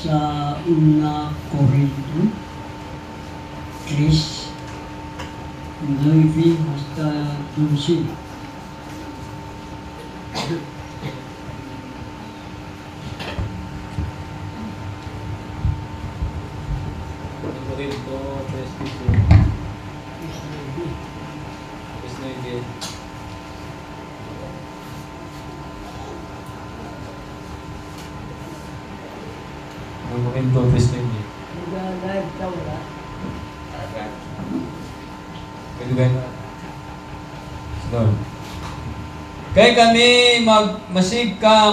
sa una Korinto 3, 9 hasta 11. Korinto 3:9. Ang Korinto 3:9. Nag-live ka wala? Pwede ba yun? Lord. Kaya kami masig ka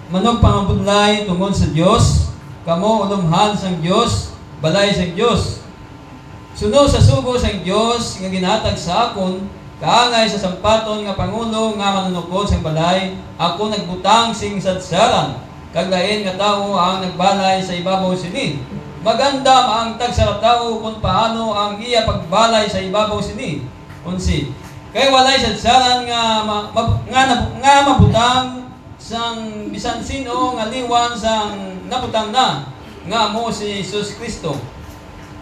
manog pangabudlay tungod sa Dios, kamo ulumhan sang Dios, balay sang Dios. Suno sa sugo sang Dios nga ginhatag sa akon, kaangay sa sampaton nga pangulo nga manunukod sang balay, ako nagbutang sing sadsaran. Kag lain nga tao ang nagbalay sa ibabaw sini. Maganda ang tagsara tao kung paano ang iya pagbalay sa ibabaw sini. 11. Kay walay sadsaran nga mabutang sang bisan sino nga liwan sang nabutang na nga mo si Jesus Kristo.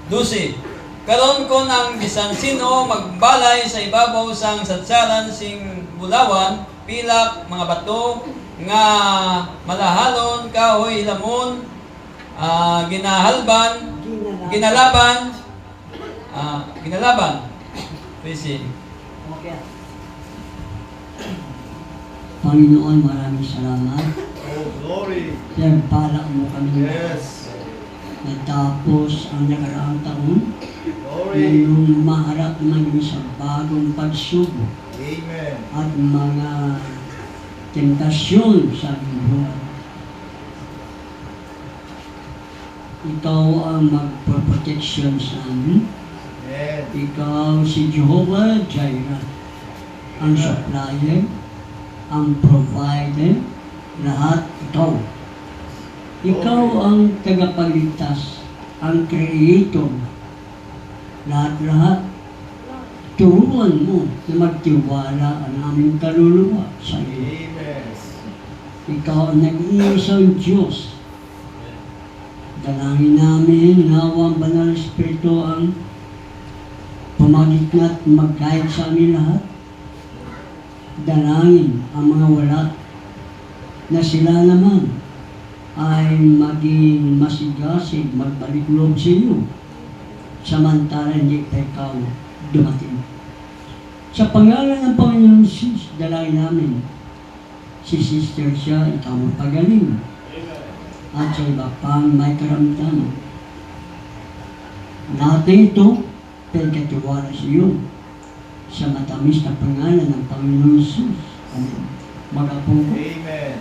12. Karon kon ang bisan sino magbalay sa ibabaw sang sadsaran sing bulawan, pilak, mga bato nga malahalon, kahoy, lamon, ginalaban. Please. Okay. Panginoon, maraming salamat. Oh, glory. Sir, pala mo kami. Yes. Natapos ang nakaraang taon. Glory. Ngayong maharap naman sa bagong pagsubok Amen. at mga tentasyon sa buhay. Ikaw ang magprotection sa amin. Amen. Ikaw si Jehovah Jireh, ang supplier, ang provider, lahat ikaw. Ikaw ang tagapagligtas, ang creator, lahat-lahat. Turuan mo na magtiwala ang aming kaluluwa sa iyo. Amen. Ikaw ang nag-iisang Diyos. Dalangin namin nawa ang Banal na Espiritu ang pumagitnat mag-guide sa amin lahat. Dalangin ang mga wala na sila naman ay maging masigasig, magbalik loob sa iyo. Samantala hindi pa ikaw dumating. Sa pangalan ng Panginoon Jesus, dalangin namin si Sister siya, ikaw magpagaling. At sa iba pang may karamdaman. Lahat na ito, pinagkatiwala sa iyo sa matamis na pangalan ng Panginoon Jesus. Amen. Mag-apong ko. Amen.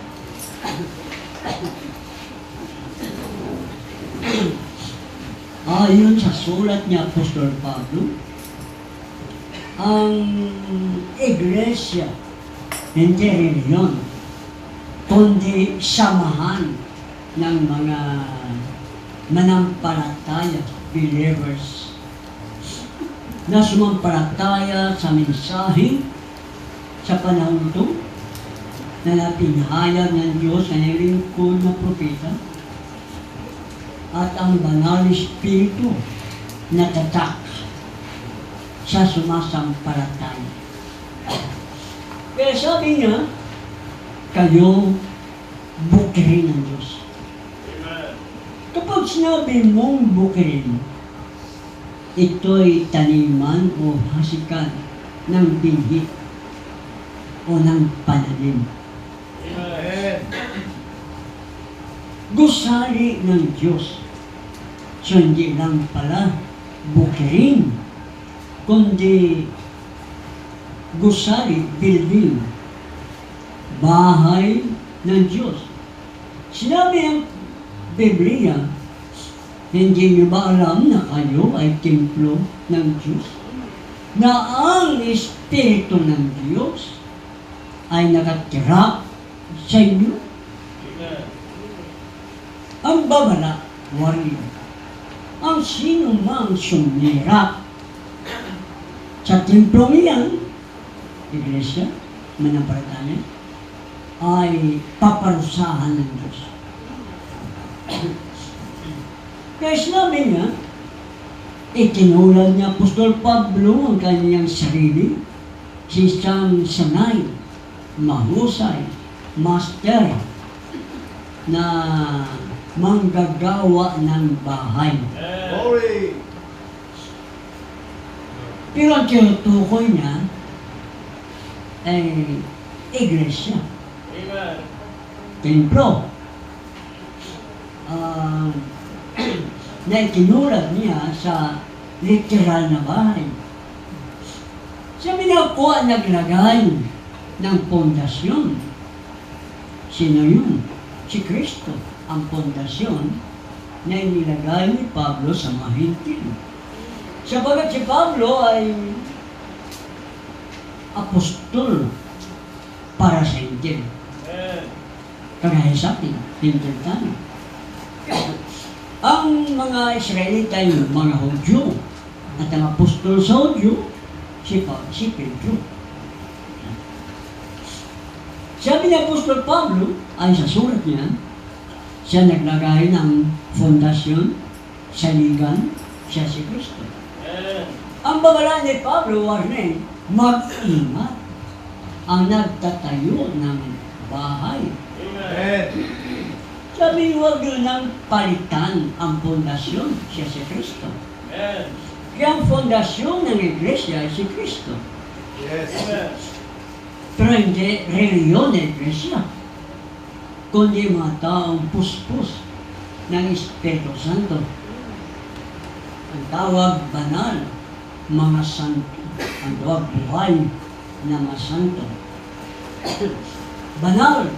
Ayon sa sulat ni Apostol Pablo, ang iglesia hindi reliyon, kundi samahan ng mga manampalataya, believers, na sumampalataya sa mensahe sa panahon ito na napinahayag ng Diyos sa lingkod na propeta at ang Banal na Espiritu na tatak sa sumasampalataya. Kaya sabi niya, kayo bukirin ng Diyos. Kapag sinabi mong bukirin, ito'y taniman o hasikan ng binhi o ng pananim. Amen. Gusali ng Diyos. So hindi lang pala bukirin, kundi gusali, building, bahay ng Diyos. Sinabi ang Biblia, hindi niyo ba alam na kayo ay templo ng Diyos? Na ang Espiritu ng Diyos ay nakatira sa inyo? Ang babala, warning. Ang sino mang sumira sa templong iyan, iglesia, manampalataya, ay paparusahan ng Diyos. Kaya sinabi niya, itinulad niya Apostol Pablo ang kanyang sarili, si isang sanay, mahusay, master, na manggagawa ng bahay. Glory. Pero ang tinutukoy niya ay iglesia, Amen. templo. Na itinulad niya sa literal na bahay. Sabi niya po ang naglagay ng pundasyon. Sino yun? Si Kristo. Ang pundasyon na inilagay ni Pablo sa mga Hintil. Sabagat si Pablo ay apostol para sa Hintil. Amen. Kagaya sa atin, Hintil tayo. Ang mga Israelita ay mga Hudyo at ang apostol sa Hudyo, si Pedro. Sabi ni Apostol Pablo, ay sa surat niya, siya naglagay ng fondasyon, saligan, siya si Kristo. Amen. Ang babala ni Pablo warning, mag-ingat ang nagtatayo ng bahay. Amen. Sabi, huwag yun ang palitan ang fondasyon, siya si Kristo. Amen. Kaya ang fondasyon ng iglesia ay si Kristo. Yes. Amen. Pero hindi reliyon ng iglesia, kundi mga taong puspos ng Espiritu Santo. Ang tawag banal, mga santo. Ang tawag buhay na mga santo. Banal,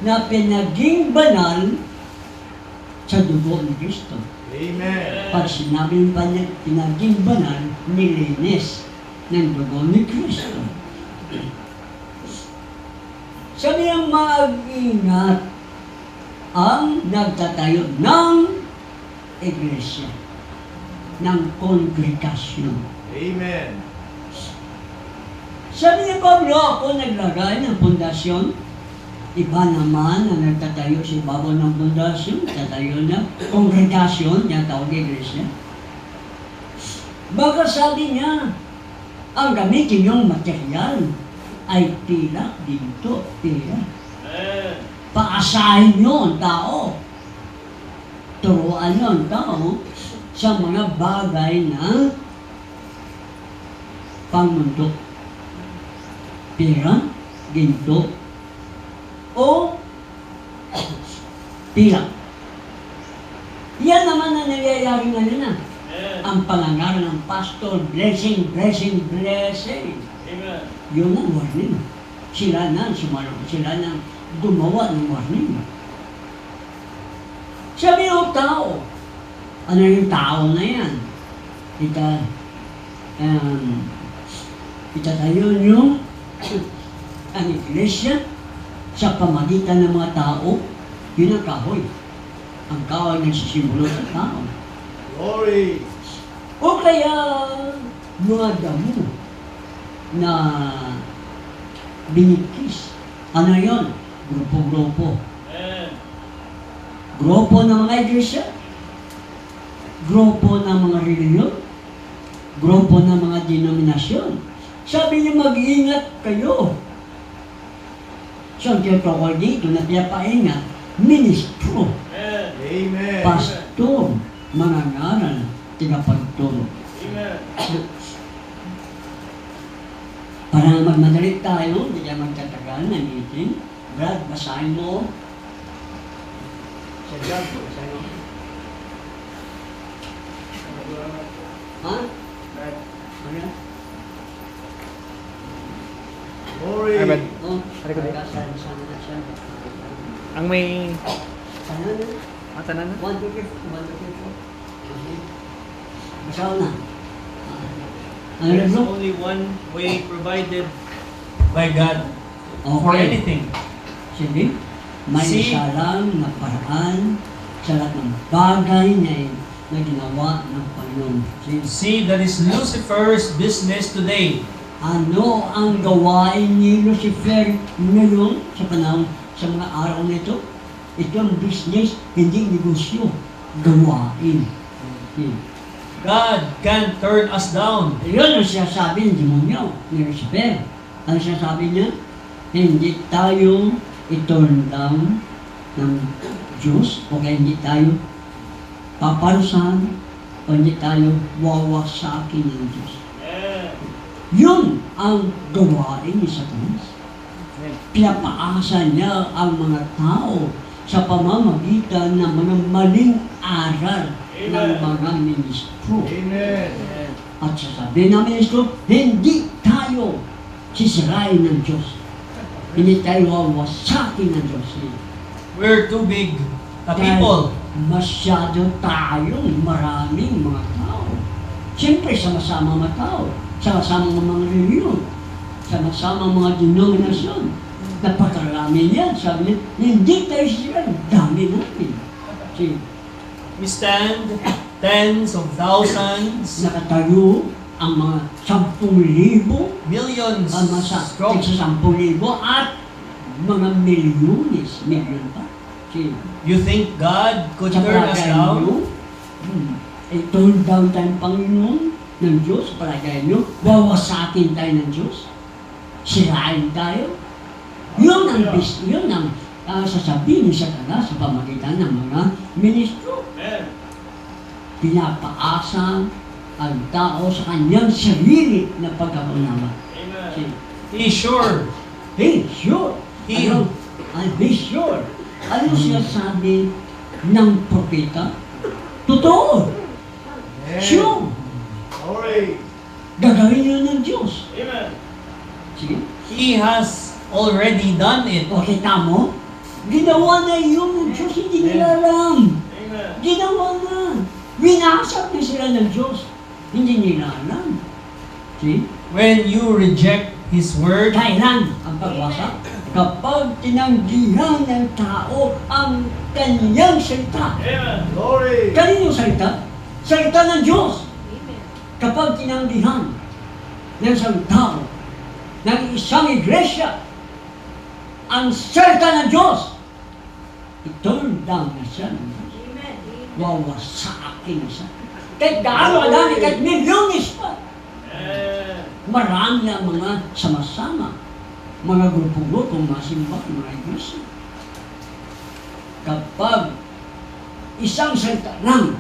na pinaging banal sa dugo ni Kristo. Amen. Pag sinabing pinaging banal, nilinis ng dugo ni Kristo. Sabi ang mag-ingat ang nagtatayo ng iglesia, ng kongregasyon. Amen. Sabi ni Pablo, ako naglagay ng pundasyon. Iba naman ang nagtatayo si Pablo ng pundasyon, tatayo na kongregasyon, yung tawag iglesia. Baka sabi niya, ang gamitin yung material ay pila dito, pila. Amen. Paasahin nyo ang tao. Turuan nyo ang tao sa mga bagay na pangmundo. Pira, ginto, o pila. Yan naman ang nangyayari ngayon na. Amen. Ang pangangaral ng pastor, blessing, blessing, blessing. Amen. Yun ang warning. Sila na sumalong, sila na gumawa ng warning. Sabi ng tao, ano yung tao na yan? Itatayo nyo ang iglesia sa pamagitan ng mga tao, yun ang kahoy. Ang kahoy nagsisimbolo sa tao. Glory. O kaya mga damo na binikis. Ano yon? Grupo-grupo. Amen. Grupo ng mga iglesia, grupo ng mga reliyon, grupo ng mga denominasyon. Sabi niya, mag-ingat kayo. So, ang tinutokol dito na pinapaingat, ministro, Amen. Amen. pastor, mangangaral, tigapagturo. Amen. Para magmadali tayo, hindi tayo magtatagal na meeting. Brad, basahin mo. Sa Brad, basahin mo. Ha? Ano yan? Glory. Amen. Oh, Hari ko din. sana na siya. Ang may Sana na. mata na na. 1, 2, 3, 1, 2, 3, 4. Okay. Basahin na. Ano na There's bro? only one way provided. By God for Okay. anything. Sige. May See? isa lang na paraan sa lahat ng bagay na ginawa ng Panginoon. Sige. See, that is Lucifer's business today. Ano ang gawain ni Lucifer ngayon sa panahon, sa mga araw na ito? Ito ang business, hindi negosyo. Gawain. God can turn us down. Yun ang sinasabi ng demonyo, ni Lucifer. Ang sinasabi niya, hindi tayo i-turn down ng Diyos, o kaya hindi tayo paparusahan, o hindi tayo wawasakin ng Diyos. Amen. Yun ang gawain ni Satanas. Pinapaasa niya ang mga tao sa pamamagitan ng mga maling aral ng mga ministro. Amen. At sasabihin ng ministro, hindi tayo sisirain ng Diyos. Hindi tayo wawasakin ng Diyos. We're too big a Dahil people. masyado tayong maraming mga tao. Siyempre, sama-sama mga tao. Sama-sama mga reliyon. Sama-sama mga denominasyon. Napakarami yan. Sabi niya, hindi tayo sisirain. Dami natin. Kasi We stand tens of thousands, nakatayo ang mga 10,000 millions ang mga strong. 10,000 at mga milyones, milyon pa. Kasi You think God could sa turn us palagay down? nyo, turn down tayong Panginoon ng Diyos, sa palagay nyo, wawasakin tayo ng Diyos, sirain tayo. Yun ang sasabihin ni Satanas sa pamagitan ng mga ministro. Amen. Pinapaasa ang tao sa kanyang sarili na pagkaunawa. Amen. He's sure. Hey, sure. He- Ano? Be sure. Ano sinasabi ng propeta? Totoo. Amen. Sure. Glory. Gagawin yun ng Diyos. Amen. Sige. He has already done it. O kita mo? Ginawa na yun ng Diyos. Hindi nila alam. Amen. Ginawa na. Winasap na sila ng Diyos. Hindi nila alam. See? When you reject His word, Kailan ang pagwasak? Kapag tinanggihan ng tao ang kanyang salita. Amen. Glory. Kaninong salita? Salita ng Diyos. Kapag tinanggihan ng isang tao, ng isang iglesia, ang salita ng Diyos, i-turn down na siya ng Diyos. Wawasakin siya. Kahit gaano kadami, kahit milyones pa. Amen. Marami ang mga sama-sama, mga grupo-grupo, mga simba, mga iglesia. Kapag isang salita lang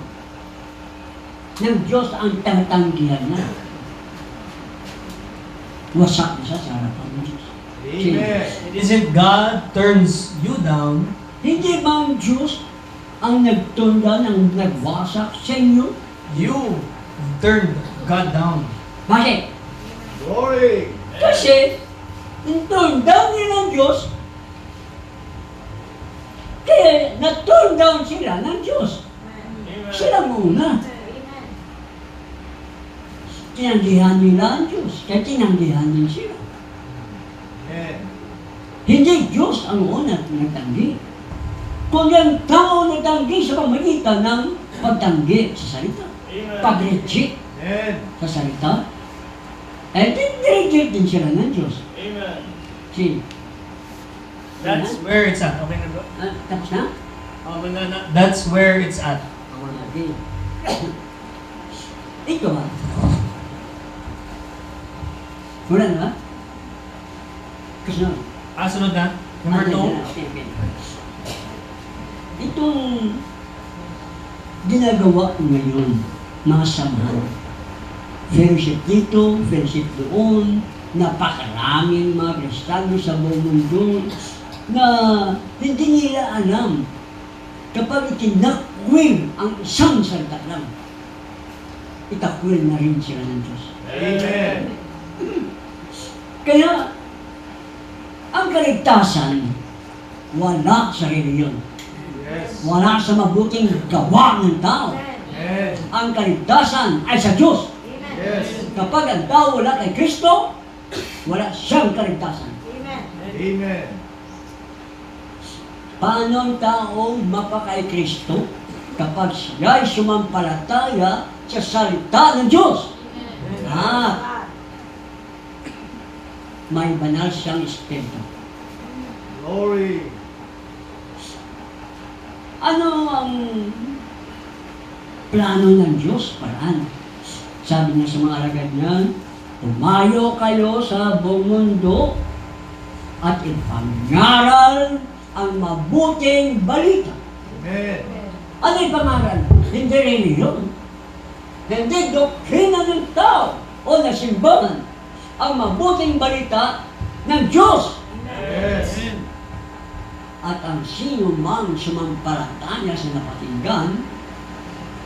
ng Diyos ang tatanggihan na, wasak na siya sa harapan ng Diyos. Amen. isn't God turns you down, Hindi ba ang Diyos ang nagtunda ng nagwasak sa inyo? you turned God down. Bakit? Glory. Kasi, turn down nila ng Diyos, kaya na-turn down sila ng Diyos. Amen. Sila muna. Tinanggihan nila ang Diyos, kaya tinanggihan din sila. Amen. Hindi Diyos ang una nagtanggi. Kung yung tao nagtanggi sa pamagitan ng pagtanggi sa salita, Amen. pag-reject Amen. sa salita, eh, reject din sila ng Diyos. Amen. See? That's where it's at. Okay na ba? Tapos na? Okay na. That's where it's at. Ako lagi. Ito ha. Wala na ba? Kasunod. Sunod na. Number 2. Okay. Itong ginagawa ngayon, mga samahan. Fellowship dito, fellowship doon, napakaraming mga Kristiyano sa buong mundo na hindi nila alam kapag itinakwil ang isang salita lang, itakwil na rin sila ng Diyos. Amen. Kaya, ang kaligtasan, wala sa reliyon. Yes. Wala sa mabuting gawa ng tao. Amen. Ang kaligtasan ay sa Diyos. Yes. Kapag ang tao wala kay Kristo, wala siyang kaligtasan. Amen. Paano ang tao mapakay Kristo? Kapag siya ay sumampalataya sa salita ng Diyos. At may banal siyang espiritu. Glory. Ano ang plano ng Diyos, paraan. Sabi niya sa mga alagad niya, tumayo kayo sa buong mundo at ipangaral ang mabuting balita. Amen. Ano yung pangaral? Hindi reliyon. Hindi doktrina ng tao o ng simbahan. Ang mabuting balita ng Diyos. Yes. At ang sino mang sumampalataya sa napakinggan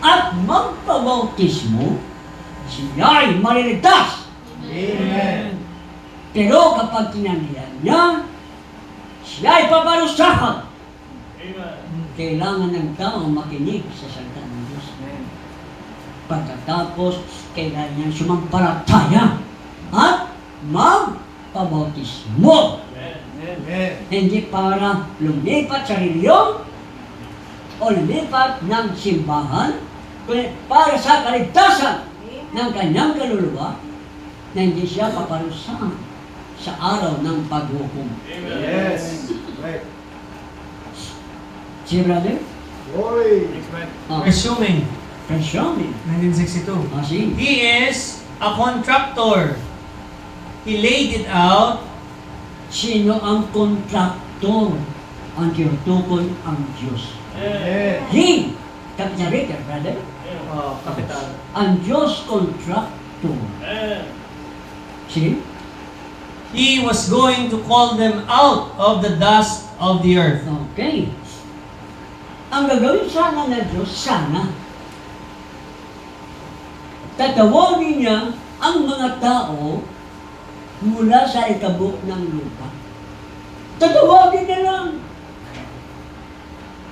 at magpabautismo, siya'y maliligtas. Amen. Pero kapag tinaniyan niya, siya'y paparusahan. Kailangan ng tao makinig sa salita ng Diyos. Pagkatapos, kailangan niyang sumampalataya at magpabautismo. Amen. Hindi para lumipat sa reliyon o lumipat ng simbahan, kundi para sa kaligtasan ng kanyang kaluluwa na hindi siya paparusahan sa araw ng paghukom. Yes. Right. Si brother? Glory. Resuming, Presyonin. 1962. Kasi, He is a contractor. He laid it out. sino ang kontraktor? Ang tinutukoy ang Diyos. Amen. He, capital letter, brother. Kapital. Ang Diyos kontraktor. Sige? He was going to call them out of the dust of the earth. Okay. Ang gagawin sana ng Diyos, sana, tatawagin niya ang mga tao mula sa ikabuk ng lupa. Tatawagin niya lang.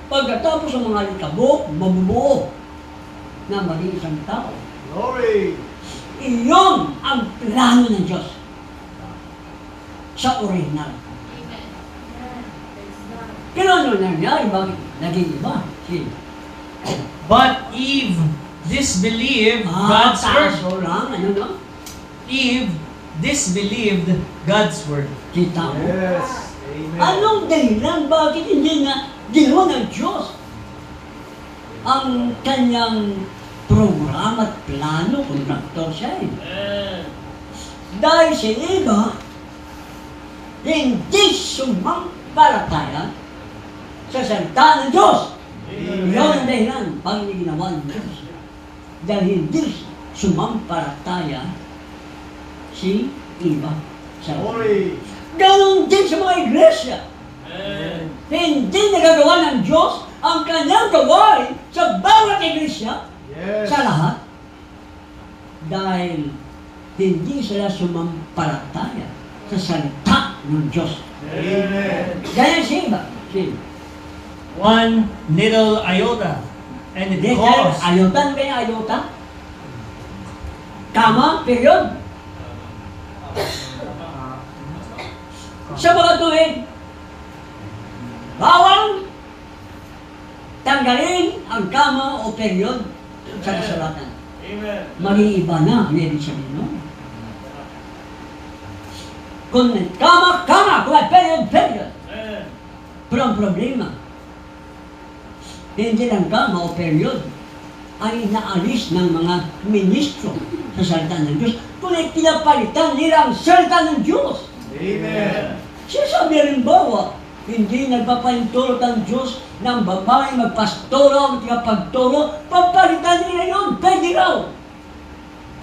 Pagkatapos ng mga ikabuk, mabubuo na maging isang tao. Glory. Iyon ang plano ng Diyos sa original. Pero ano nangyari? Bakit naging iba? Sige. But Eve disbelieved God's word. Kaso lang, ano no? Eve disbelieved God's word. Kita mo? Yes. Amen. Anong dahilan? Bakit hindi na ginawa ng Diyos ang kanyang programa at plano? Kontraktor siya eh. Dahil si Eva, hindi sumampalataya sa salita ng Diyos. Yun ang dahilan. Bakit hindi ginawa ng Diyos? Dahil hindi sumampalataya si Eva sa Glory. Ganon din sa mga iglesia. Hindi nagagawa ng Diyos ang kanyang gawain sa bawat iglesia, Yes. sa lahat, dahil hindi sila sumampalataya sa salita ng Diyos. Amen. Gaya si Eva. Si One little iota. And it Hindi, caused ayota, ano kaya ayota? Kama, period. Sa mga tuwid, bawal tanggalin ang kama o period sa kasulatan. Maging iba na, ang ibig sabihin nun. Kung kama, kama, kung period, period. Pero ang problema, hindi lang kama o period ay naalis ng mga ministro sa salita ng Diyos, kundi pinapalitan nila ang salita ng Diyos. Amen. Sinasabi rin bawa, hindi nagpapahintulot ang Diyos ng babae magpastora o magpagturo, papalitan nila yun, pwede raw.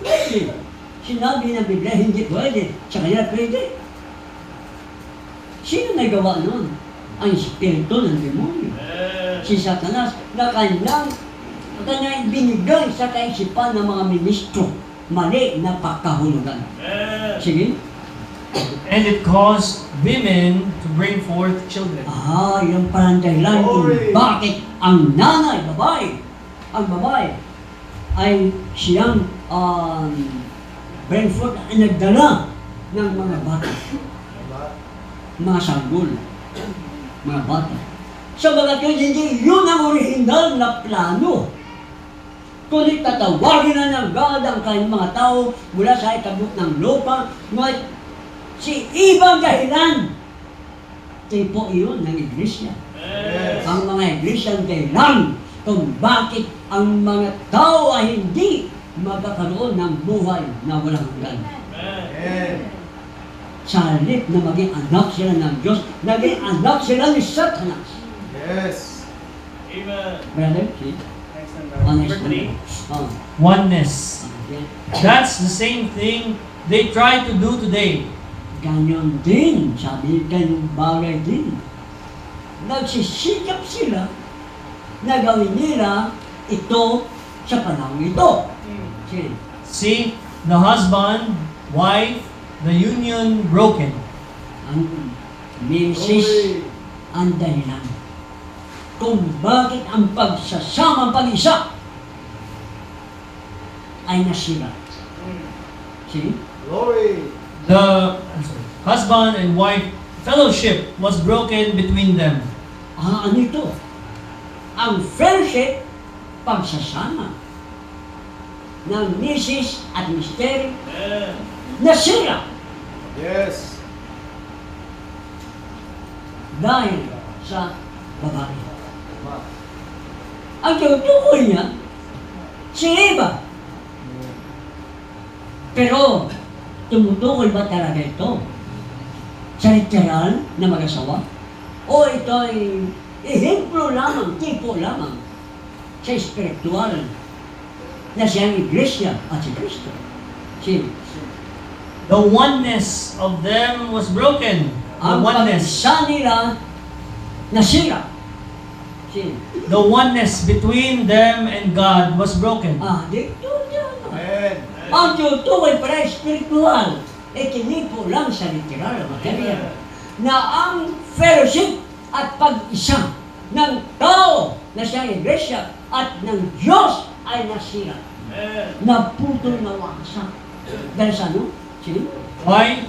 Pwede. Sinabi ng Biblia, hindi pwede. Sa kanila pwede. Sino may gawa nun? Ang espiritu ng demonyo. Si Satanas na kanyang binigay sa kaisipan ng mga ministro. Mali na pagkahulugan. Sige. and it caused women to bring forth children. Yung parang dahilan kung Glory. bakit ang nanay, ang babae, ay siyang Brentford ay nagdala ng mga bata, mga sanggol, mga bata. Sa mga yun, hindi yun ang original na plano. Kundi tatawagin na ng God ang kanyang mga tao mula sa ikabuk ng lupa, ngunit si ibang dahilan. Tipo iyon ng iglesia. Yes. Ang mga iglesia ang dahilan kung bakit ang mga tao ay hindi magkakaroon ng buhay na walang hanggan. Amen. Sa halip na maging anak sila ng Diyos, naging anak sila ni Satanas. Yes. Amen. Brother, see? Number 3. Oh, Oneness. okay. That's the same thing they try to do today. Ganyan din, sabi ganyung bagay din. Nagsisikap sila na gawin nila ito sa panahon ito. See? See, the husband, wife, the union broken. Ang misis ang dahilan kung bakit ang pagsasama pag-isa ay nasira. See? Glory. The husband and wife fellowship was broken between them. Ano ito? Ang fellowship, pagsasama ng misis at mister nasira Yes. dahil sa babae. Ang tinutukoy niya, si Eva. Pero, tumutukoy ba talaga ito sa literal na mag-asawa? O ito ay ehemplo lamang, tipo lamang sa espiritual na siyang iglesia at si Kristo. Si The oneness of them was broken. The ang oneness. pag-isa nila nasira. Si The oneness between them and God was broken. dito yan. Amen. Ang tinutukoy para espiritual, tinipo lang sa literal na material na ang fellowship at pag-isa ng tao na siyang iglesia at ng Diyos ay nasira. Naputol na wasak. Dahil sa ano? Sino? Why?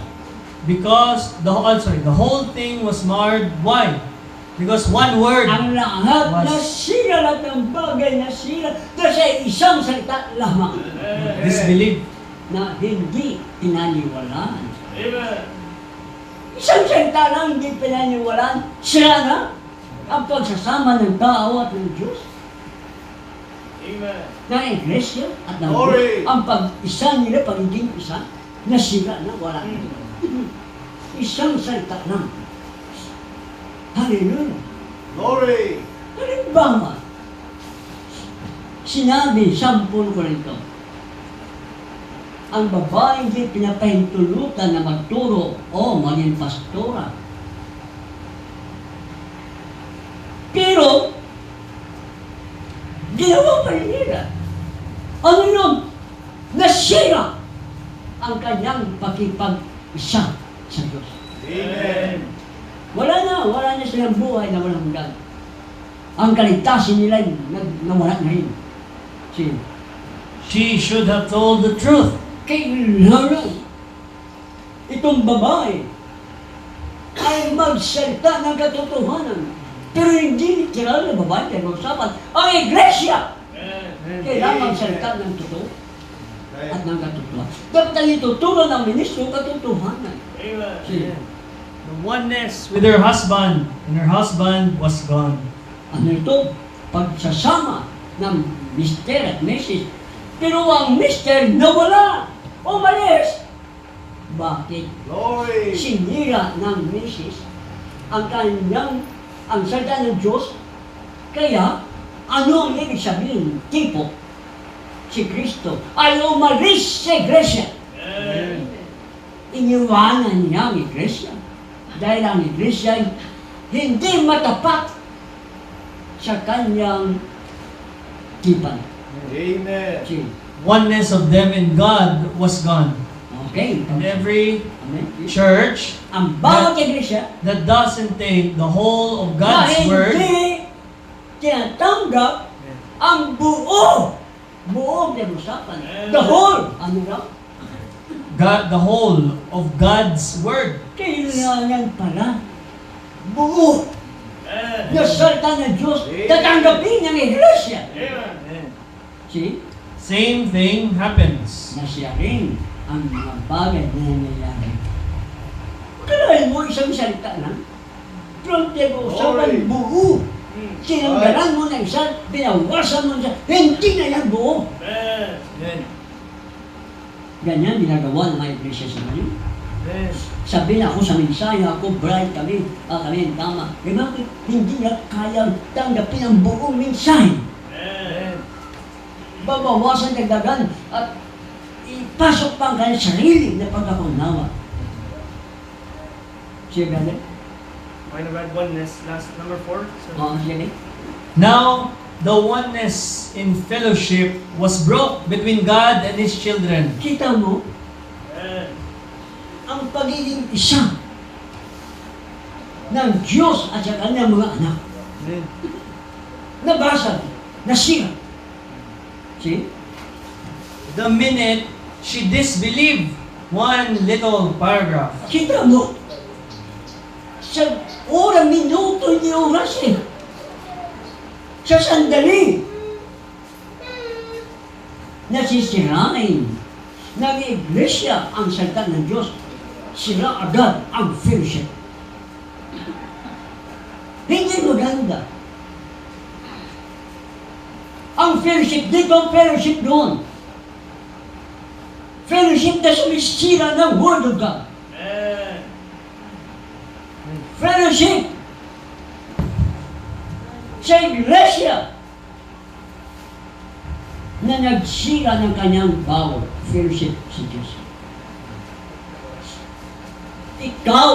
Because the whole thing was marred. Why? Because one word. Ang lahat Was- nasira, lahat ng bagay nasira dahil sa isang salita lamang Disbelief. na hindi pinaniwalaan. Amen. Isang salita lang hindi pinaniwalaan, sira na ang pagsasama ng tao at ng Diyos, Amen. ng iglesia at ng Glory! Diyos. Ang pag-isa nila, pagiging isa, nasira na, wala na. Isang salita lang. Hallelujah! Glory. Halimbawa, sinabi, 10 Korinto, ang babae hindi pinapahintulutan na magturo o maging pastora. Pero, ginawa pa rin nila. Ano yun? Nasira ang kanyang pakipag-isa sa Diyos. Amen. Wala na silang buhay na walang hanggan. Ang kaligtasan nila nawala na rin. Sino? She should have told the truth. Kailangan itong babae ay magsalita ng katotohanan. Pero hindi literal na babae tayo usapan. Ang iglesia kailangan magsalita ng totoo at ng katotohanan. Dapat ang ituturo ng ministro katotohanan. Sino? The oneness with her husband, and her husband was gone. Ano ito? Pagsasama ng mister at misis. Pero ang mister nawala. Umalis. Bakit? Glory. Sinira ng misis ang salita ng Diyos. Kaya, ano ang ibig sabihin? Tipo, si Kristo ay umalis sa iglesia. Iniwanan niya ang iglesia. Dahil ang iglesia ay hindi matapat sa kanyang tipan. Amen. See? Oneness of them in God was gone. Okay. And every Amen. church Ang bawat iglesia that doesn't take the whole of na God's word, hindi tinatanggap ang buong demonstrapan. The whole. Ano raw? the whole of God's word. Kailangan pala buo na salita ng Diyos tatanggapin ng iglesia. See? Same thing happens. Nasya rin ang mga bagay na nangyayari. Kailangan mo isang salita lang. Pero ang Glory. usapan buo Tinanggalan mo na isa, binawasan mo na isa, hindi na yan buo. Amen. Ganyan ginagawa ng mga iglesia sa ngayon. Sabi na ako sa mensahe, ako bright kami ang tama. Eh bakit hindi na kayang tanggapin ang buong mensahe? Babawasan, dagdagan, at ipasok pa ang kanyang sarili na pagkakaunawa. Sige, brother. Okay na ba? Oneness. Last, number 4. Oo, sige. Now, the oneness in fellowship was broke between God and His children. Kita mo, ang pagiging isa ng Diyos at sa kanyang mga anak. Nabasag, nasira. See? The minute she disbelieved one little paragraph, Kita mo, sa minuto ni oras eh. Sa sandali, nasisirain ng iglesia ang salita ng Diyos. Sira agad ang fellowship. Hindi maganda. Ang fellowship dito, fellowship doon. Fellowship na sumisira ng Word of God. Fellowship sa iglesia na nagsira ng kanyang bawal. Fellowship sa Diyos. Ikaw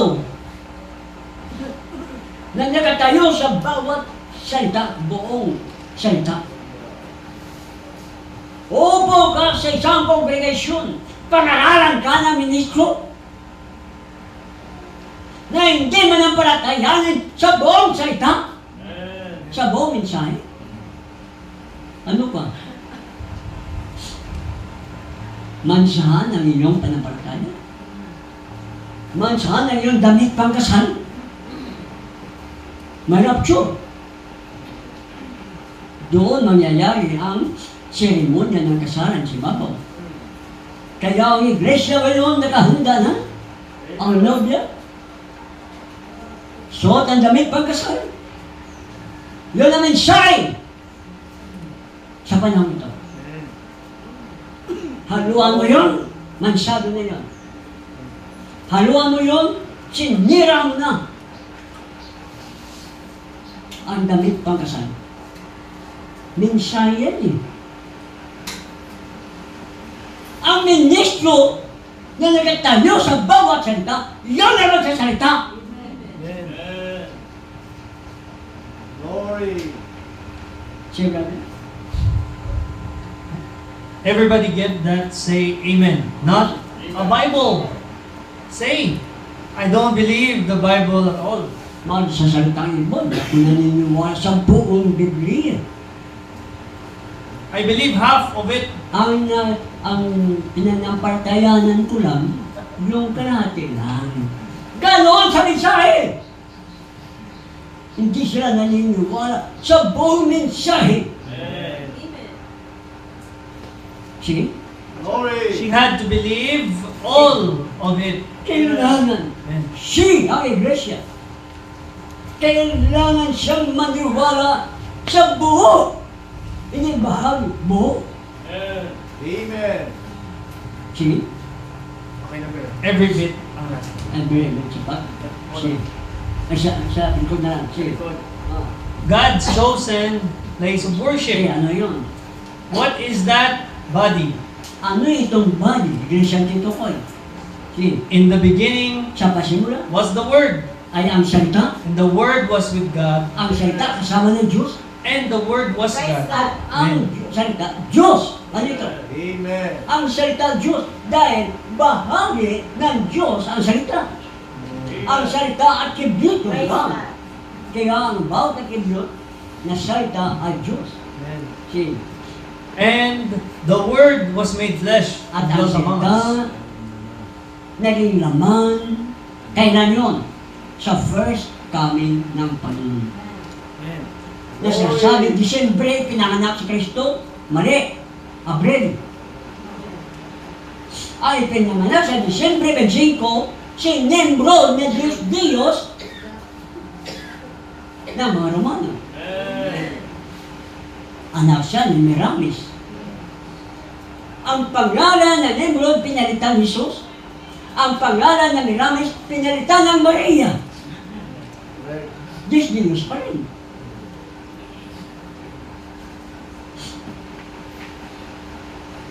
na nakatayo sa bawat salita, buong salita. Upo ka sa isang kongregasyon, pangaralan ka ng ministro na hindi manampalatayanin sa buong salita, sa buong mensahe. Ano ka? Mansahan ang iyong panampalataya? Mansahan ang iyong damit pangkasal? May rapture. Doon mangyayari ang seremonya ng kasalan si Babaw. Kaya ang iglesia ngayon nakahanda na ang nobya. Suot ang damit pangkasal. Yun ang mensahe sa panahon ito. Haluan mo yun, mansado na yun. Haluan mo yun, sinira mo na ang damit pangkasal. Mensahe yan eh. Ang ministro na nagtayo sa bawat salita, yun na magsasalita. Glory. Sige, brother. everybody get that? Say amen. Not a Bible. Say, I don't believe the Bible at all. Magsasalitang ibon, ako naniniwala sa buong Biblia. I believe half of it. Ang pinanampatayanan ko lang, yung kalahati lang. Ganoon sa mensahe! Hindi sila naniniwala sa buong mensahe. Sige? Glory. She had to believe all of it. Kailangan ang iglesia. Kailangan siyang maniwala sa buo. Hindi bahagi, buo. Amen. Sige? Okay na ba? Every bit ang nasa. Ang birin, sapat. Sige. Sa likod na lang. Sige. Ah. God's chosen place of Sige, worship. ano yun? What is that body? Ano itong body? Iglesia Tito Koy. Sige. In the beginning Sa pasimula, was the Word, ay ang salita. and the Word was with God, Ang salita kasama ng Diyos. and the Word was God. At ang salita, Diyos. Ano ito? Amen. Ang salita Diyos. Dahil bahagi ng Diyos ang salita. Ang salita at kibyut ng ba? Kaya ang bawat na kibyut na salita ay Diyos. Sige. And the Word was made flesh At and ang dwelt among salita, us. naging laman, kailan yun? Sa first coming ng Panginoon. Nasasabi, Disyembre, pinanganak si Kristo, mali, Abril. Ay pinanganak sa Disyembre 25, si Nembro na Diyos na mga Romano. Anak siya ni Miramis. Ang pangalan ng Nimrod, pinalitan ni Jesus. Ang pangalan ng Miramis, pinalitan ng Maria. Diyos pa rin.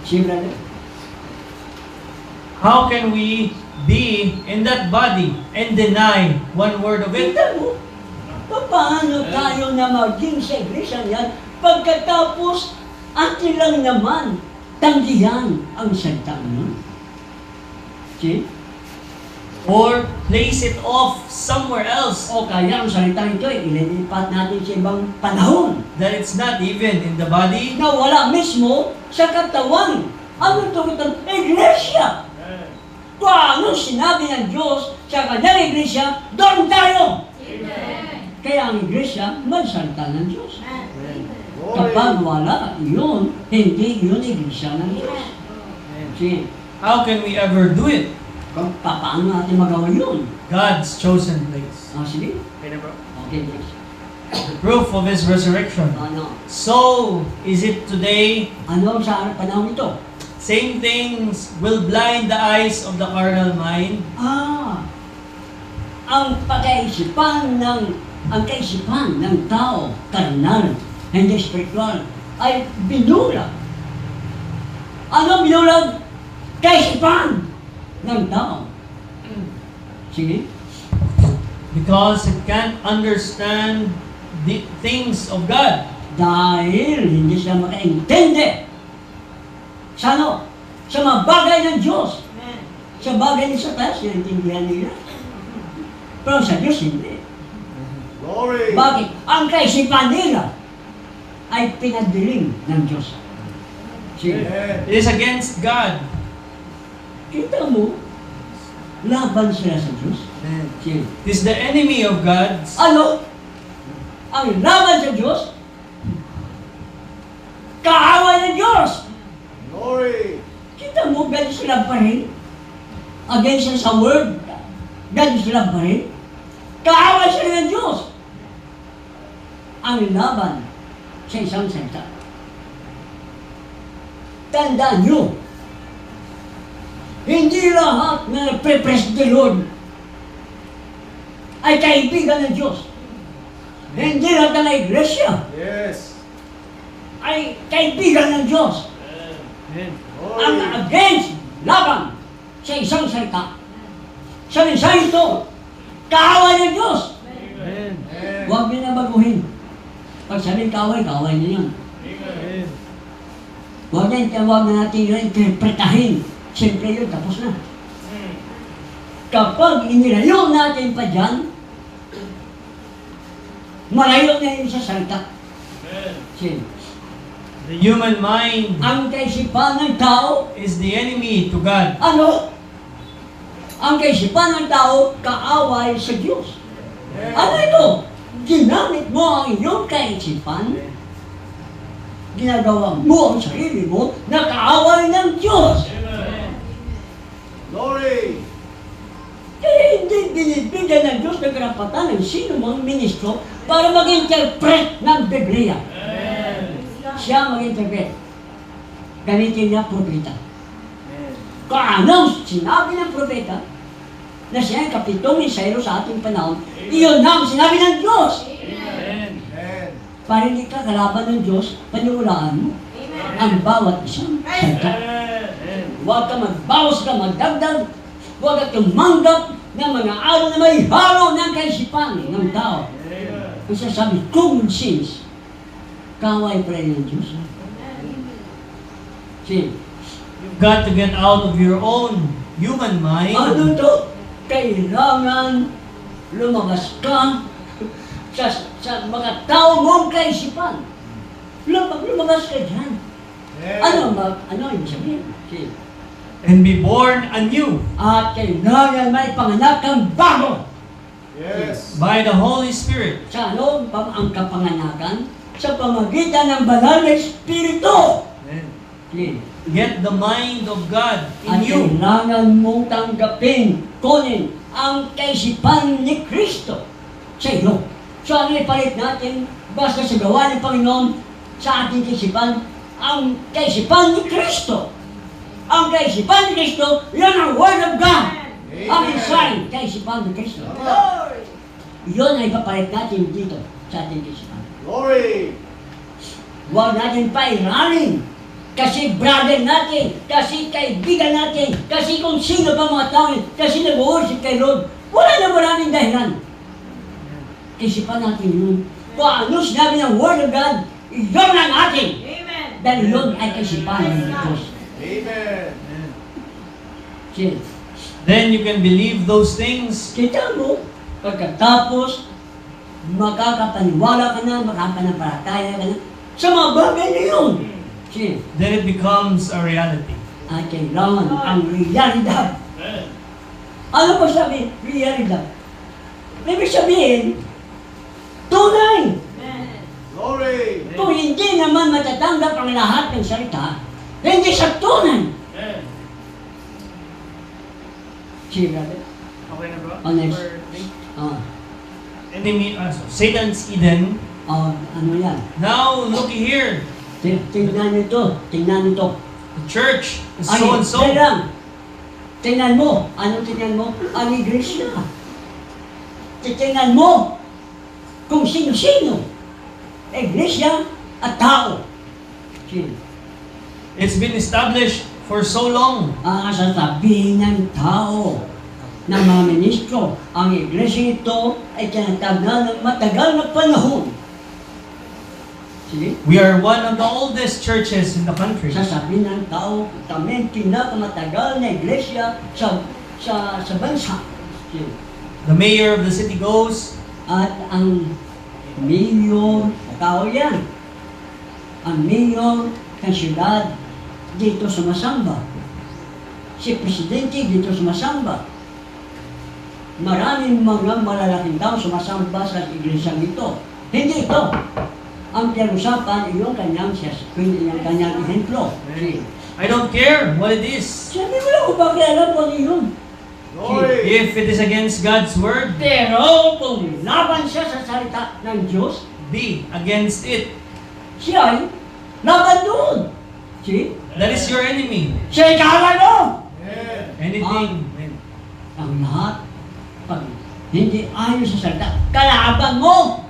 Si brother. How can we be in that body and deny one word of it? Tingnan mo, paano tayo na maging sa iglesia yan pagkatapos atin lang naman tanggihan ang salita nun? See? Or place it off somewhere else O kaya ang salita ito ay ililipat natin sa ibang panahon that it's not even in the body? na wala mismo sa katawan. Ano ito kitang iglesia? Kung ano sinabi ng Diyos sa kanyang iglesia, doon tayo! Kaya ang iglesia, may salita ng Diyos. Kapag wala, yun, hindi yun iglesia ng Diyos. See? How can we ever do it? Kung paano natin magawa yun? God's chosen place. Sige. Okay na bro. Okay, next. The proof of His resurrection. Ano? So, is it today? Ano ang sa panahon ito? Same things will blind the eyes of the carnal mind. Ang pagkaisipan ng tao, karnal, hindi spiritual, ay binulag. Ano binulag? Kaisipan ng tao. Sige. Because it can't understand the things of God. Dahil hindi siya makaintindi sa ano? Sa mga bagay ng Diyos. Sa bagay ni Satanas, naintindihan nila. Pero sa Diyos, hindi. Glory. Bakit? Ang kaisipan nila ay pinagdiling ng Diyos. Sige. Amen. It is against God. Kita mo, laban sila sa Diyos. Sige. It is the enemy of God. Ano? Ang laban sa Diyos, kaaway ng Diyos. Glory. Kita mo, galing sila pa rin. Against sa word, galing sila pa rin. Kaaway sila ng Diyos. Ang laban sa isang salita. Tandaan nyo, hindi lahat na nagpe-praise the Lord ay kaibigan ng Diyos. Hindi lahat na iglesia Yes. ay kaibigan ng Diyos. Ang Glory. against, laban sa isang salita. Sa mensahe ito, kaaway ng Diyos. Amen. Huwag niyo na baguhin. Pag sabihin kaaway, kaaway niyo yan. Huwag na natin yun interpretahin. Siyempre yun, tapos na. Kapag inilayo natin pa dyan, malayo na yun sa salita. Sige. The human mind Ang kaisipan ng tao, is the enemy to God. ano? Ang kaisipan ng tao, kaaway sa Diyos. Ano ito? Ginamit mo ang iyong kaisipan, ginagawa mo ang sarili mo na kaaway ng Diyos. Glory. Kaya hindi binibigyan ng Diyos ng karapatan ng sino mang ministro para mag-interpret ng Biblia. Siya mag-interpret. Gamitin niya propeta. Kung anong sinabi ng propeta, na siya ang kapitong mensahero sa ating panahon, iyon na ang sinabi ng Diyos. Amen. Para hindi ka kalaban ng Diyos, paniwalaan mo ang bawat isang salita. Huwag ka magbawas ka, magdagdag. Huwag ka tumanggap ng mga araw na may halo ng kaisipan ng tao. Kasi sabi, common sense, kaway pa rin ng Diyos. See, You've got to get out of your own human mind. ano to? Kailangan lumabas ka sa mga tao mong kaisipan. Lumabas ka dyan. Ano yung sabihin? See, And be born anew at kailangan may panganak kang bago. Yes. by the Holy Spirit. Sa ano ang kapanganakan? Sa pamagitan ng banal na Espiritu. See, Get the mind of God at in you. kailangan mong tanggapin, kunin ang kaisipan ni Kristo sa iyo. So ano ipalit natin? Basta sa gawa ng Panginoon, sa ating kaisipan ang kaisipan ni Kristo. Ang kaisipan ni Kristo, yan ang Word of God. Ang inside kaisipan ni Kristo. Yun ay ipapalit natin dito sa ating kaisipan. Glory. Huwag natin pairalin. Kasi brother natin, kasi kaibigan natin, kasi kung sino pa mga tao, kasi nag-worship kay Lord, wala na maraming dahilan. Isipan natin yun. Kung ano sinabi ng Word of God, yun ang atin. Dahil yun ay kaisipan ng Diyos. Amen. Sige. Then you can believe those things. Kita mo, pagkatapos, makakapaniwala ka na, makakapanampalataya ka na, sa mga bagay na yun. Sige. Then it becomes a reality. At kailangan ang realidad. Ano pa sabi? Realidad. Ibig sabihin, tunay. Glory. Kung hindi naman matatanggap ang lahat ng salita, hindi sa tunay. Sige, brother. Okay na bro? Honest. Number 3. Enemy, Satan's Eden. Ano yan? Now, looky here. Tingnan nito. Tingnan nito. The church is Ay, so and so. dahil lang. Tingnan mo. Ano tingnan mo? Ang iglesia. Tingnan mo kung sino-sino. Iglesia at tao. Sino? It's been established for so long. Ang sasabihin ng tao ng mga ministro, ang iglesia ito ay tinatagnan ng matagal na panahon. Sige? We are one of the oldest churches in the country. Sasabihin ng tao, kami ang pinakamatagal na iglesia sa bansa. Sige? The mayor of the city goes, At ang mayor, tao yan. Ang mayor ng siyudad dito sumasamba. Si presidente dito sumasamba. Maraming mga malalaking tao sumasamba sa iglesia nito. Hindi ito. Ang pinag-usapan yung kanyang ehemplo. I don't care what it is. Sabi mo lang kung bakit alam ko ano yun. Glory. If it is against God's word, Pero kung laban siya sa salita ng Diyos, be against it. siya ay laban doon. See? That is your enemy. Siya ay kaaway mo. Amen. Anything. Ang lahat, pag hindi ayon sa salita, kalaban mo.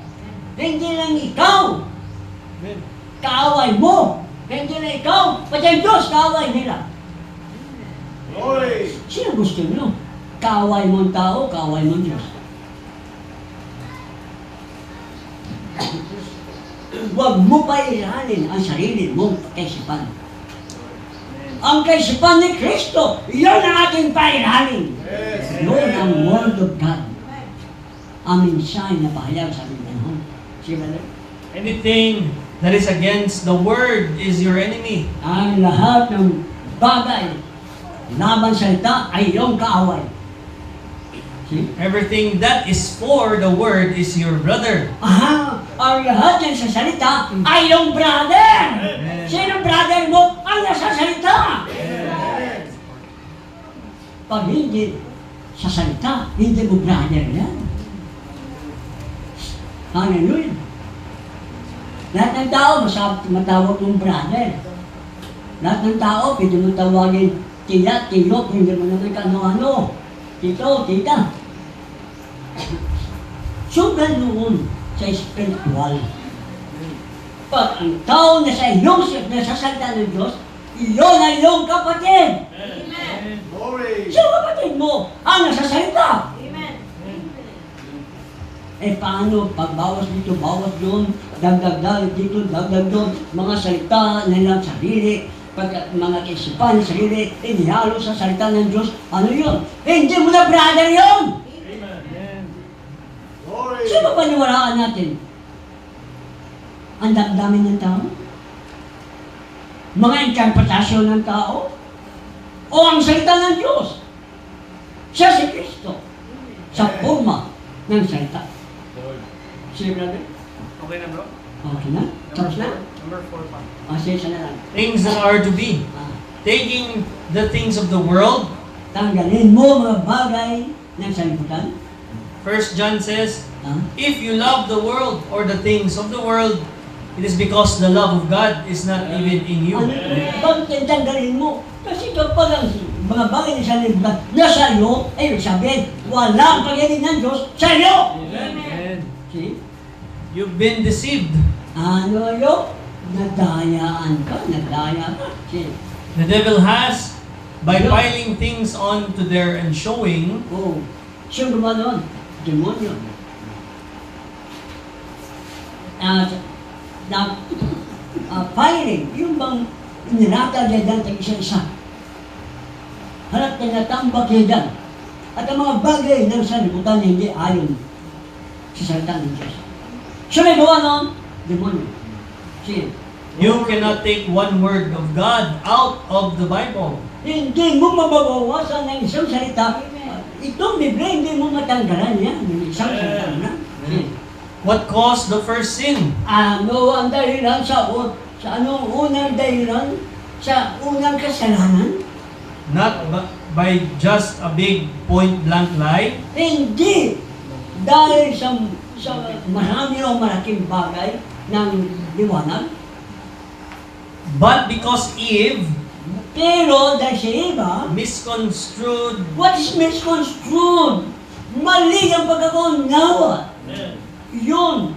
Hindi lang ikaw. Kaaway mo. Hindi lang ikaw. Pati ang Diyos, kaaway nila. Glory. Sino gusto nyo? Kaaway mo ang tao, kaaway mo ang Diyos. Huwag mo pa ilalin ang sarili mong kaisipan. Ang kaisipan ni Kristo, yun ang ating pairalin. Yes. Yun ang Word of God. Ang mensahe na pahayag sa ating panahon. Sila na. Anything that is against the word is your enemy. Ang lahat ng bagay, laban salita ay iyong kaaway. See? Everything that is for the word is your brother. Aha! Ang lahat ng sa salita ay iyong brother! Sino brother mo? Ang nasa salita! Pag hindi sa salita, hindi mo brother yan. Hallelujah! Lahat ng tao, matawag mong brother. Lahat ng tao, pwede mo tawagin tiya, tiyok, hindi mo naman kano-ano. Tito, tita. So, ganoon sa spiritual. Pag ang tao na sa iyong nasasalita ng Diyos, iyon ay iyong kapatid. Glory. Sino kapatid mo? Ang nasasalita. Eh paano pag bawas dito, bawas doon, dagdag dito, dagdag doon, mga salita nilang sarili, pag mga kaisipan ng sarili, inihalo sa salita ng Diyos, ano yun? Hindi mo na brother yun! Glory. Sino paniwalaan natin? Ang damdamin ng tao? Mga interpretasyon ng tao? O ang salita ng Diyos? Siya si Kristo sa forma ng salita. Sige, brother? Okay na bro? Okay na? Tapos na? Number 4 pa. Sige, isa na lang. Things that are to be. Ah, Taking the things of the world. tanggalin mo mga bagay ng salibutan. 1 John says, Ah, if you love the world or the things of the world, it is because the love of God is not even in you. Ano, bakit tanggalin mo? Kasi kapag ang mga bagay na sa libutan na sa iyo, ay sabihin, walang pag-ibig ng Diyos sa iyo. Amen. See? You've been deceived. Ano yun? Nadaya ka. See? The devil has, by piling things onto there and showing, Oh, siyang gumawa nun? Demonyo. Firing, yung bang nilatag niya dyan sa isa-isa. Harap na natambak niya dyan. At ang mga bagay ng sanlibutan hindi ayon sa salita ng Diyos. Siya may gawa nun? Demonyo. See? you cannot take one word of God out of the Bible. Hindi mo mababawasan ng isang salita. Itong Biblia, hindi mo matanggalan yan. Yung isang salita na. What caused the first sin? Ano ang dahilan sa anong unang dahilan sa unang kasalanan? Not by just a big point-blank lie, Hindi dahil sa marami o malaking bagay ng liwanag. but because Eve Pero dahil si Eva, misconstrued what is misconstrued? Mali ang pagkakaunawa. Yun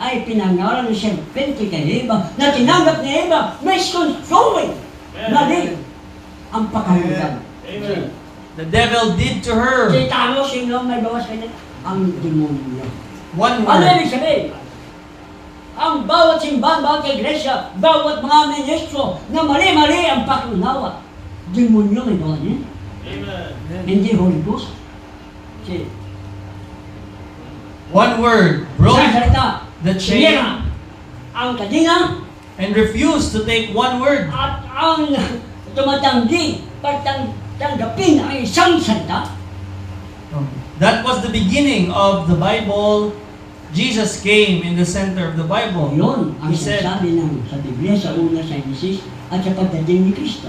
ay pinangalan ng serpente kay Eva na tinanggap ni Eva misconstruing. Mali ang pagkakaunawa. the devil did to her Si Tamo, sino may bawas kanya? Ang demonyo. one Ano word. ibig sabihin? Ang bawat simbahan, bawat iglesia, bawat mga ministro na mali-mali ang pakiunawa. Demonyo may gawa niya. Hindi Holy Ghost. Si, One word sa broke salita, the chain sinira ang kadina and refused to take one word. at ang tumatanggi pagtanggapin ang isang salita. That was the beginning of the Bible. Jesus came in the center of the Bible. Yun ang He said, sinasabi ng sa Biblia sa una sa Genesis at sa pagdating ni Kristo.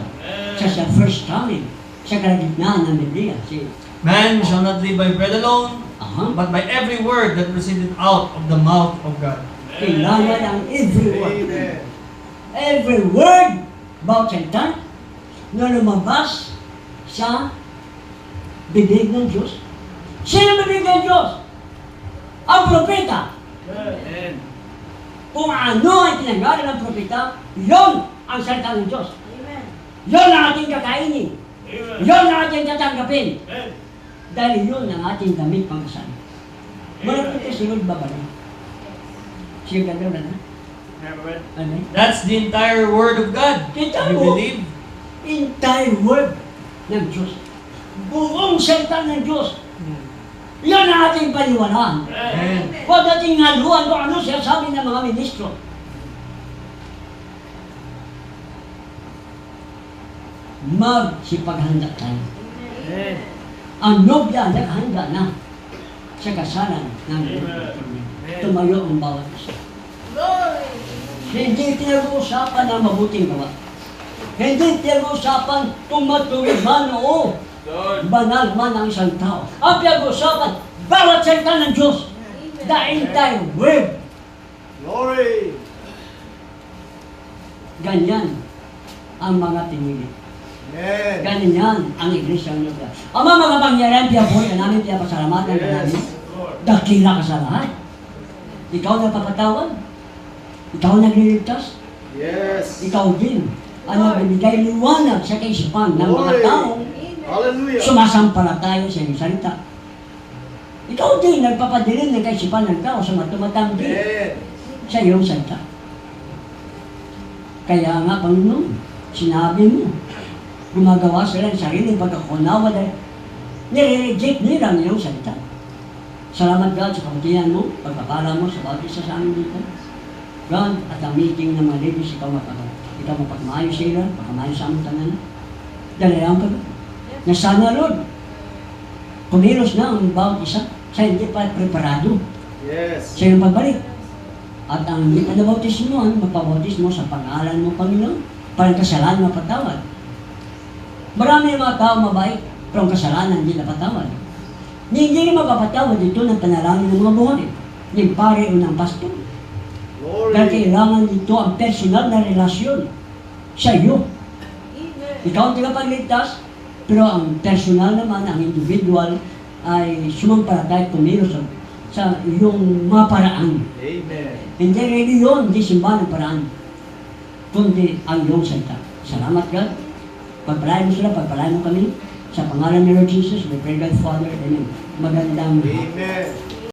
Sa first coming, sa kalagitnaan ng Biblia. Si, man shall not live by bread alone, but by every word that proceeded out of the mouth of God. kailangan ang every word. Amen. Every word about salita na lumabas sa bibig ng Diyos. Sino ang bibig ng Diyos? Ang propeta. Kung ano ay tinanggalan ng propeta, yon ang salita ng Diyos. Yon ang ating kakainin. Yon ang ating tatanggapin. Dahil yun ang ating damit pangkasal. Malapit ka sunod babalik. Siya ganda na. Ano? That's the entire word of God. Kita You mo, believe? entire word ng Diyos. Buong salita ng Diyos. Yan ang ating paniwalaan. Amen. Huwag nating haluan kung ano siya sabi ng mga ministro. Magsipaghanda tayo. Ang nobya naghanda na sa kasalan ng tumayo ang bawat isa. Hindi pinag-uusapan ang mabuting gawa. Hindi pinag-uusapan kung matuwid man o banal man ang isang tao. Ang pinag-uusapan, bawat salita ng Diyos. The entire word. Glory. Ganyan ang mga pinili. Amen. Ganyan ang iglesia ng Diyos. Ang mga kapangyarihan, piyabot na namin, piyapasalamatan na namin. Dakila ka sa lahat. Ikaw na papatawad. Ikaw nagliligtas. Yes. Ikaw din ang nagbibigay liwanag sa kaisipan ng mga taong Hallelujah. sumasampalataya sa iyong salita. Ikaw din nagpapadilim ng kaisipan ng tao sa matumatanggi Amen. sa iyong salita. Kaya nga, Panginoon, sinabi mo, gumagawa sila ng sariling pagkakunawa dahil nire-reject nila ang iyong salita. Salamat God sa kabutihan mo, pagpapala mo sa bawat isa sa amin dito. God, at ang meeting ng mga ladies, ikaw mapagmaayos sila, pagkamaayos sa aming tanan. Dalayan ka, na sana, Lord, kumilos na ang bawat isa sa hindi pa preparado Yes. sa iyong pagbalik. At ang hindi ka nabautismoan, magpabautismo sa pangalan mo, Panginoon, para ang kasalanan mapatawad. Marami ng mga tao mabait, pero ang kasalanan hindi napatawad. Hindi rin mapapatawad dito ng panalangin ng mga buhay, ng pare o ng pastor. Glory. Kaya kailangan dito ang personal na relasyon sa iyo. Ikaw ang tagapagligtas, pero ang personal naman, ang individual, ay sumampalatay kumilos sa iyong mga paraan. Amen. Hindi reliyon, hindi simbahan ng paraan, kundi ang iyong salita. Salamat God. Pagpalain mo sila, pagpalain mo kami. Sa pangalan ni Lord Jesus, we pray God, Father, Amen. Magandang Amen.